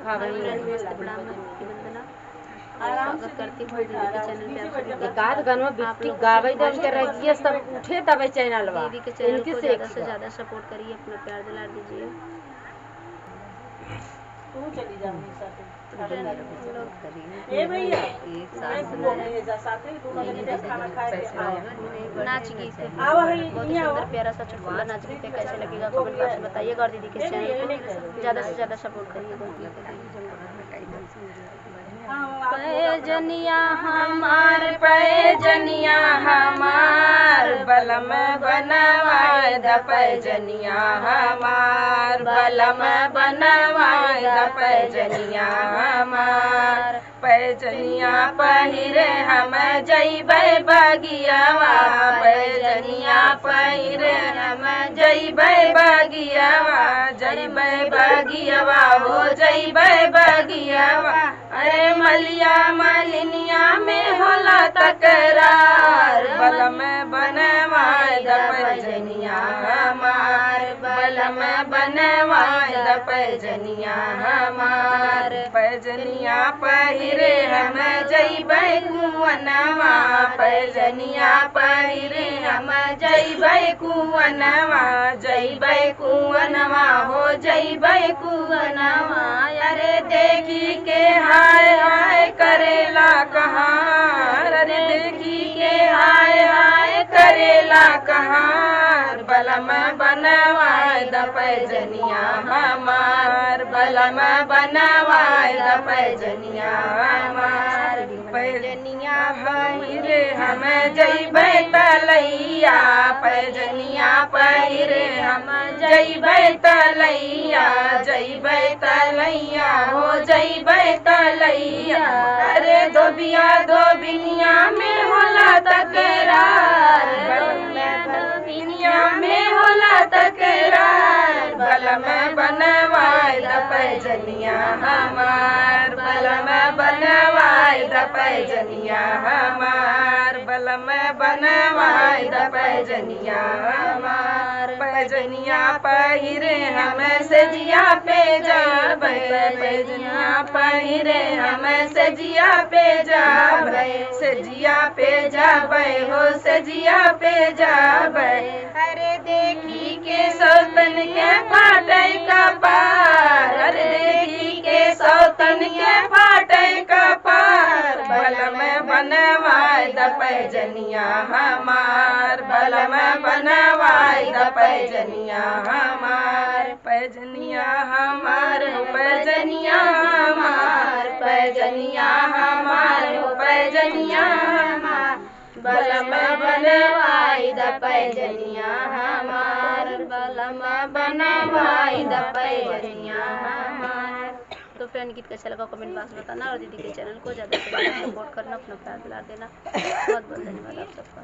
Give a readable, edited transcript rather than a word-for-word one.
नमस्ते प्रणाम वंदना। स्वागत करती हूँ दीदी के चैनल पे। आप सभी एकाध गानवा बिट्टी गावे दे उनके रगिए सब उठे तबे चैनल बा। दीदी के चैनल को ज़्यादा से ज़्यादा सपोर्ट करिए, अपना प्यार दिला दीजिए। तू चली जा मेरे साथ। ए भैया एक साथ खाना खाए नाच गीत बहुत ही सुंदर प्यारा सा चुटकुला नाच गीत है, कैसे लगेगा कमेंट बॉक्स में बताइएगा। और दीदी के चैनल को ज़्यादा से ज़्यादा सपोर्ट करिएगा। पैजनिया हमार पैजनिया हमार बलम बनवाए द पैजनिया हमार बलम बनवाए द पैजनिया हमार पैजनिया पहिरे हम जइबै बगियावा पैजनिया पहिरे हम जइबै बगियावा जइबै बगियावा हो जइबै बगियावा। अरे मलिया मलिनिया में होला तकरार बलम बनवाए द पैजनिया हमार बलम बनवाए द पैजनिया हमार पैजनिया पहिरे हम जइबै कुवनवा पैजनिया पहिरे हम जइबै कुवनवा जइबै कुवनवा हो जइबै कुवनवा। अरे देखी के हाय हाय करेला कहार अरे देखी के हाय हाय करेला कहार बलम बनवाए द पैजनिया हमार बलम बनवाए द पैजनिया हमार पैजनिया पहिरे हम जइबै तलैया पैजनिया पहिरे हम जइबै तलैया जइबै तलैया हो जइबै तलैया। अरे धोबिया धोबिनिया में होला तकरार धोबिनिया में होला तकरार बलम बनवाए द पैजनिया हमार बलम बनवाए द पैजनिया हमार बलम बनवाए द पैजनिया हमार पैजनिया पहिरे हम सजिया पे जाबै पैजनिया पहिरे हम सजिया पे जाबै सजिया पे जाबै हो सजिया पे जाबै। अरे देखी के सौतन के फाटै कपार अरे देखी के सौतन के फाटै कपार बलम बनवाए द पैजनिया हमार बलम बनवाए द पैजनिया हमार पैजनिया हमार पैजनिया हमार पैजनिया हमार पैजनिया हमार बलम बनवाए द पैजनिया हमार बलम बनवाए द पैजनिया हमार। तो फ्रेंड गीत कैसा लगा कमेंट बॉक्स में बताना और दीदी के चैनल को ज़्यादा से ज़्यादा सपोर्ट करना, अपना प्यार दिला देना। बहुत बहुत धन्यवाद आप सबका।